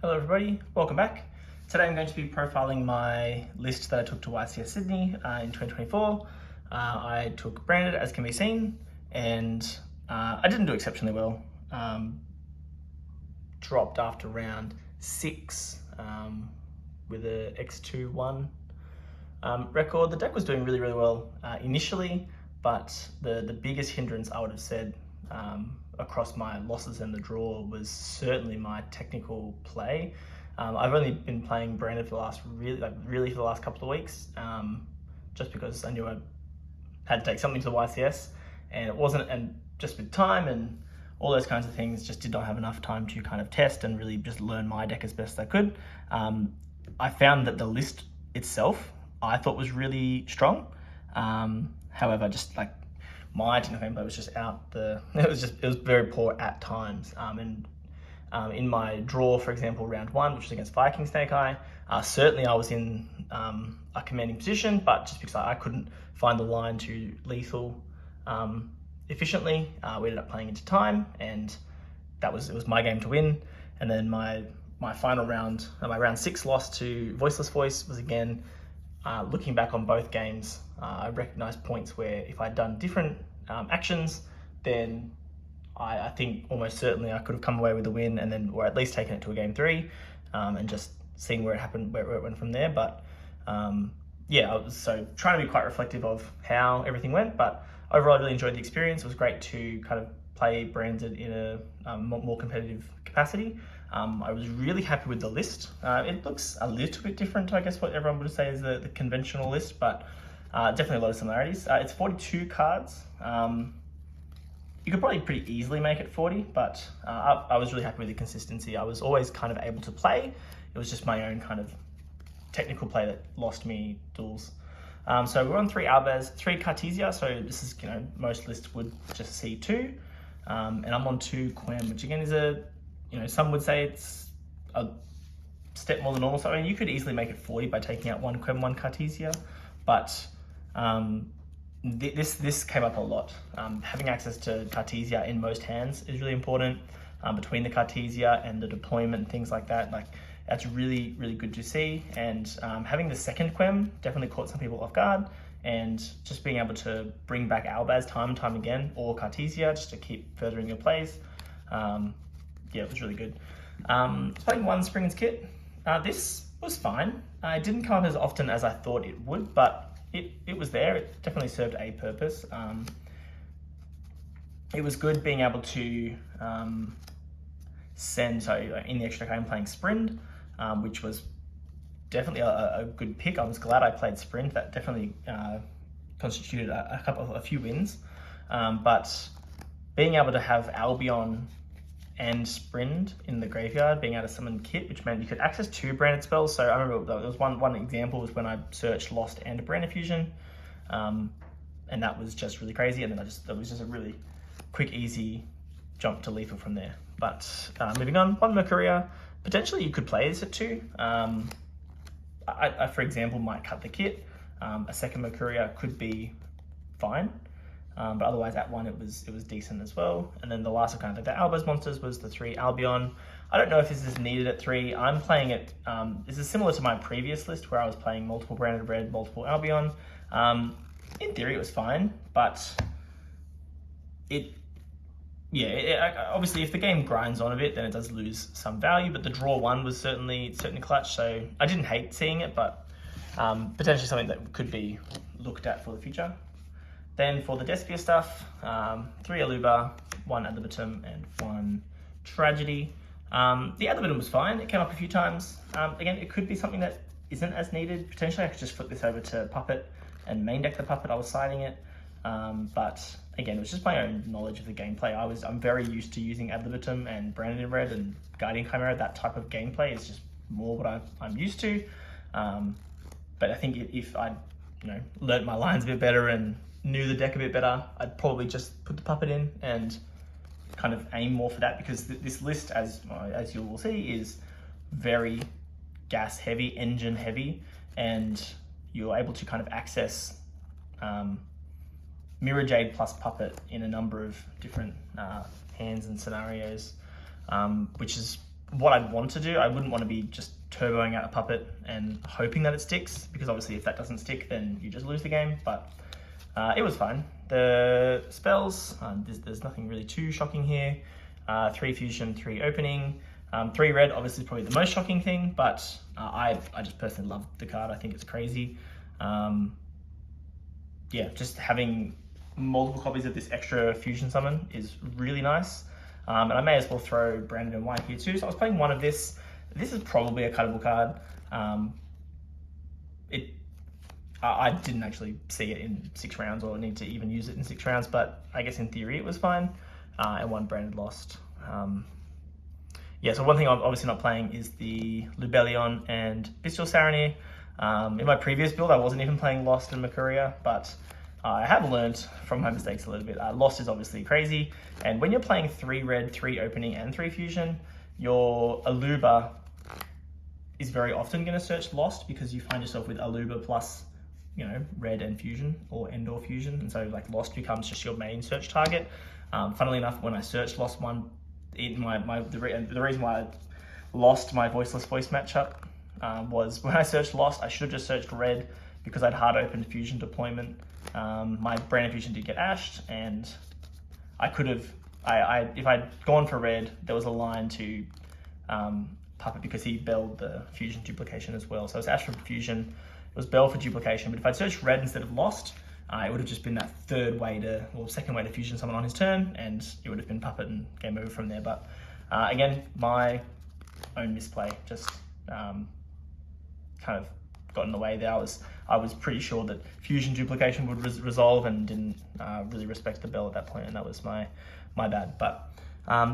Hello everybody, welcome back. Today I'm going to be profiling my list that I took to YCS Sydney in 2024. I took branded, as can be seen, and I didn't do exceptionally well. Dropped after round 6 with a X2-1 record. The deck was doing really well initially, but the biggest hindrance I would have said across my losses and the draw was certainly my technical play. I've only been playing branded for the last really for the last couple of weeks, just because I knew I had to take something to the YCS, and it wasn't, and just with time and all those kinds of things, just did not have enough time to kind of test and really just learn my deck as best I could. I found that the list itself I thought was really strong. However, just like my technical gameplay was just it was very poor at times. In my draw, for example, round 1, which was against Viking Snake Eye, certainly I was in a commanding position, but just because I couldn't find the line to lethal efficiently, we ended up playing into time, and it was my game to win. And then my final round, my round 6 loss to Voiceless Voice was again, looking back on both games, I recognised points where if I'd done different actions, then I think almost certainly I could have come away with a win, and then or at least taken it to a game 3, and just seeing where it went from there. But yeah, I was so trying to be quite reflective of how everything went. But overall, I really enjoyed the experience. It was great to kind of play branded in a more competitive capacity. I was really happy with the list. It looks a little bit different to, I guess, what everyone would say is the conventional list, but definitely a lot of similarities. It's 42 cards. You could probably pretty easily make it 40, but I was really happy with the consistency. I was always kind of able to play. It was just my own kind of technical play that lost me duels. So we're on 3 Albaz, 3 Cartesia, so this is, most lists would just see 2. And I'm on 2 Quem, which again is some would say it's a step more than normal. So I mean, you could easily make it 40 by taking out 1 Quem, 1 Cartesia, but this came up a lot. Having access to Cartesia in most hands is really important. Between the Cartesia and the deployment and things like that, that's really good to see. And having the second Quem definitely caught some people off guard, and just being able to bring back Albaz time and time again, or Cartesia, just to keep furthering your plays. Yeah, it was really good. Playing 1 Springen's Kit. This was fine. It didn't come up as often as I thought it would, but it was there. It definitely served a purpose. It was good being able to send, so in the extra I'm playing Sprint, which was definitely a good pick. I was glad I played Sprint. That definitely constituted a few wins. But being able to have Albion and Sprint in the graveyard, being able to summon Kit, which meant you could access 2 branded spells. So I remember there was one example was when I searched Lost and Branded Fusion, and that was just really crazy. And then it was just a really quick, easy jump to lethal from there. But moving on, 1 Mercuria. Potentially you could play this at 2. I for example, might cut the Kit. A second Mercuria could be fine. But otherwise at 1 it was decent as well. And then the last of kind of the Albaz monsters was the 3 Albion. I don't know if this is needed at 3. I'm playing it, this is similar to my previous list where I was playing multiple branded red, multiple Albion. In theory it was fine, but obviously if the game grinds on a bit, then it does lose some value, but the draw 1 was certainly clutch, so I didn't hate seeing it, but potentially something that could be looked at for the future. Then for the Despia stuff, 3 Aluba, 1 Ad libitum, and 1 Tragedy. The Ad libitum was fine. It came up a few times. Again, it could be something that isn't as needed. Potentially I could just flip this over to Puppet and main deck the Puppet. I was siding it. But again, it was just my own knowledge of the gameplay. I'm very used to using Ad libitum and Branded in Red and Guardian Chimera. That type of gameplay is just more what I'm used to. But I think if I'd learnt my lines a bit better and knew the deck a bit better, I'd probably just put the Puppet in and kind of aim more for that, because this list, as you will see, is very gas heavy, engine heavy, and you're able to kind of access Mirror Jade plus Puppet in a number of different hands and scenarios, which is what I'd want to do, I wouldn't want to be just turboing out a puppet and hoping that it sticks, because obviously if that doesn't stick, then you just lose the game. But it was fine. The spells, there's nothing really too shocking here. 3 fusion, 3 opening, 3 red, obviously probably the most shocking thing, but I just personally love the card. I think it's crazy. Yeah, just having multiple copies of this extra fusion summon is really nice. And I may as well throw Branded and White here too. So I was playing one of this. This is probably a cuttable card. I didn't actually see it in 6 rounds or need to even use it in 6 rounds, but I guess in theory it was fine. And one Branded lost. Yeah, so one thing I'm obviously not playing is the Lubellion and Bestial Saronir. In my previous build, I wasn't even playing Lost and Mercuria, but I have learned from my mistakes a little bit. Lost is obviously crazy, and when you're playing 3 red, 3 opening, and 3 fusion, your Aluba is very often going to search Lost, because you find yourself with Aluba plus, you know, red and fusion or Endor fusion, and so like Lost becomes just your main search target. Funnily enough, when I searched Lost one, the reason why I lost my voiceless voice matchup was when I searched Lost, I should have just searched red, because I'd hard opened fusion deployment. My Branded fusion did get ashed, and I could have, if I'd gone for red, there was a line to puppet, because he belled the fusion duplication as well. So it was ashed for fusion, it was bell for duplication, but if I'd searched red instead of Lost, it would have just been that second way to fusion someone on his turn, and it would have been puppet and game over from there. But again, my own misplay just kind of got in the way there. I was pretty sure that fusion duplication would resolve, and didn't really respect the bell at that point, and that was my bad. But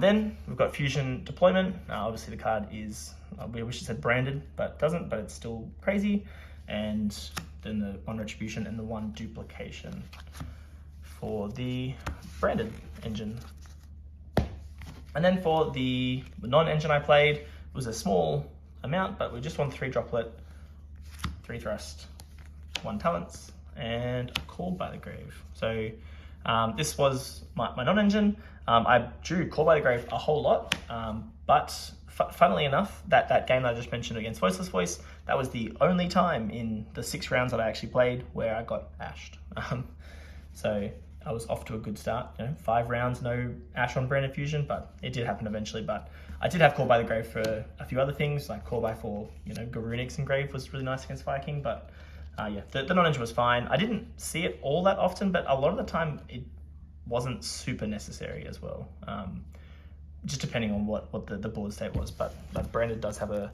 then we've got fusion deployment. Obviously the card is, we wish it said Branded, but it doesn't, but it's still crazy. And then the 1 retribution and the 1 duplication for the Branded engine. And then for the non-engine I played, it was a small amount, but we just won 3 droplet, 3 thrust, 1 talents, and a Called by the Grave. So this was my non-engine. I drew Called by the Grave a whole lot, but funnily enough, that game that I just mentioned against Voiceless Voice, that was the only time in the 6 rounds that I actually played where I got ashed. So I was off to a good start. 5 rounds, no ash on Branded Fusion, but it did happen eventually. But I did have Call by the Grave for a few other things, like Call by 4, Garunix and Grave was really nice against Viking. But yeah, the non-engine was fine. I didn't see it all that often, but a lot of the time it wasn't super necessary as well. Just depending on what the board state was, but Branded does have a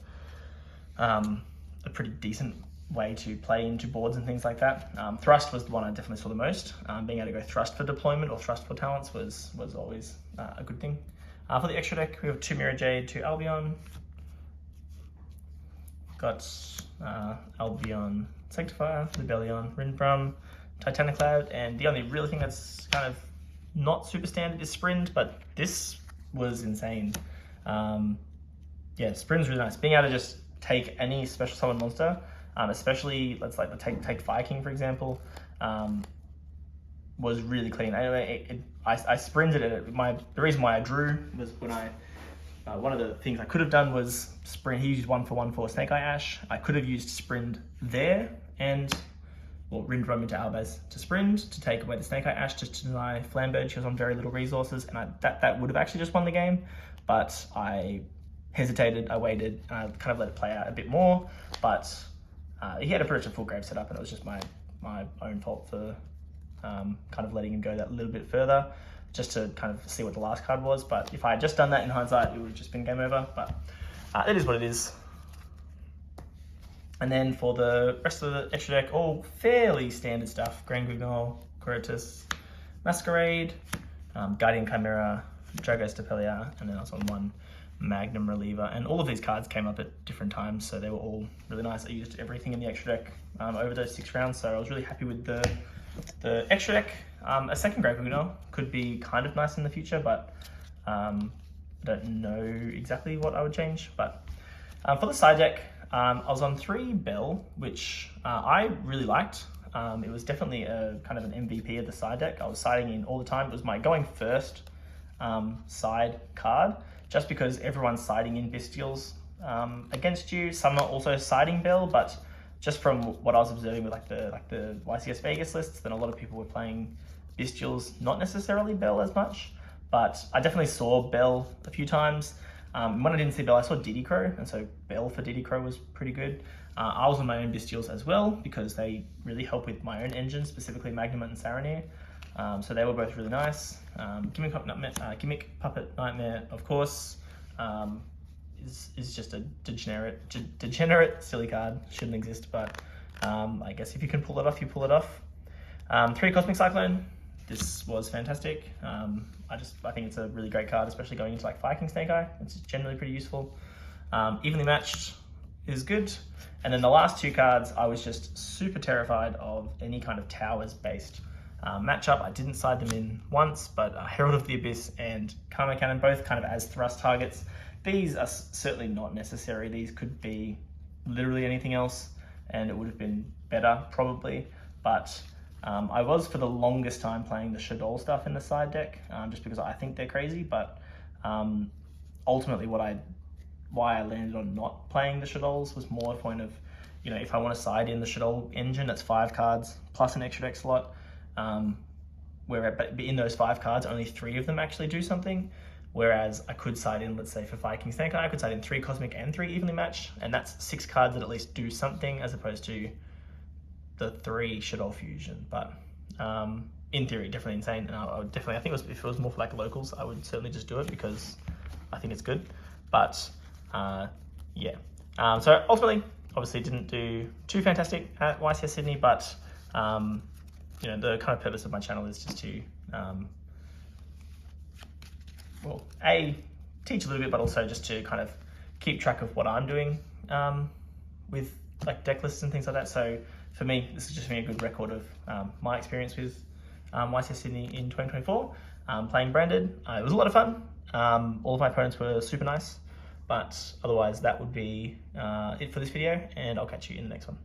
pretty decent way to play into boards and things like that. Thrust was the one I definitely saw the most. Being able to go Thrust for deployment or Thrust for talents was always a good thing. For the extra deck, we have 2 Mirror Jade, 2 Albion. Got Albion Sanctifier, Lubellion, Rinbrum, Titaniclad, and the only real thing that's kind of not super standard is Sprint, but this was insane. Yeah, Sprint's really nice. Being able to just take any special summon monster, especially let's like take Viking for example, was really clean. Anyway, I sprinted it. The reason why I drew was when one of the things I could have done was sprint. He used 1 for Snake Eye Ash. I could have used sprint there and Rindrum into Albaz to sprint to take away the Snake Eye Ash to deny Flambird. She was on very little resources, and that would have actually just won the game. But I hesitated, I waited, and I kind of let it play out a bit more. But he had a pretty much full grave set up, and it was just my own fault for kind of letting him go that little bit further, just to kind of see what the last card was. But if I had just done that in hindsight, it would have just been game over. But it is what it is. And then for the rest of the extra deck, all fairly standard stuff. Grand Guignol, Corotus, Masquerade, Guardian Chimera, Dragos Depelia, and then I was on 1 Magnum Reliever. And all of these cards came up at different times, so they were all really nice. I used everything in the extra deck over those 6 rounds, so I was really happy with the extra deck. A second Grand Guignol could be kind of nice in the future, but I don't know exactly what I would change. But for the side deck, I was on 3 Bell, which I really liked. It was definitely a kind of an MVP of the side deck. I was siding in all the time. It was my going first side card, just because everyone's siding in Bestials against you. Some are also siding Bell, but just from what I was observing with like the YCS Vegas lists, then a lot of people were playing Bestials, not necessarily Bell as much, but I definitely saw Bell a few times. When I didn't see Bell, I saw Diddy Crow, and so Bell for Diddy Crow was pretty good. I was on my own Bestials as well because they really help with my own engines, specifically Magnum and Saranir. So they were both really nice. Gimmick Puppet Nightmare, of course, is just a degenerate silly card. Shouldn't exist, but I guess if you can pull it off, you pull it off. 3 Cosmic Cyclone. This was fantastic. I think it's a really great card, especially going into like Viking Snake Eye. It's generally pretty useful. Evenly Matched is good. And then the last 2 cards, I was just super terrified of any kind of towers based matchup. I didn't side them in once, but Herald of the Abyss and Karma Cannon, both kind of as thrust targets. These are certainly not necessary. These could be literally anything else, and it would have been better probably. But I was for the longest time playing the Shaddoll stuff in the side deck, just because I think they're crazy. But ultimately, why I landed on not playing the Shaddolls was more a point of, if I want to side in the Shaddoll engine, that's 5 cards plus an extra deck slot. But in those 5 cards, only 3 of them actually do something. Whereas I could side in, let's say for Viking Snake Eye, I could side in 3 Cosmic and 3 Evenly Matched, and that's 6 cards that at least do something, as opposed to the 3 Shaddoll Fusion. But in theory, definitely insane. And I would definitely, I think if it was more for like locals, I would certainly just do it because I think it's good. But yeah. So ultimately, obviously didn't do too fantastic at YCS Sydney, but the kind of purpose of my channel is just to teach a little bit, but also just to kind of keep track of what I'm doing with like deck lists and things like that. So for me, this is just me a good record of my experience with YCS Sydney in 2024, playing branded. It was a lot of fun. All of my opponents were super nice, but otherwise that would be it for this video, and I'll catch you in the next one.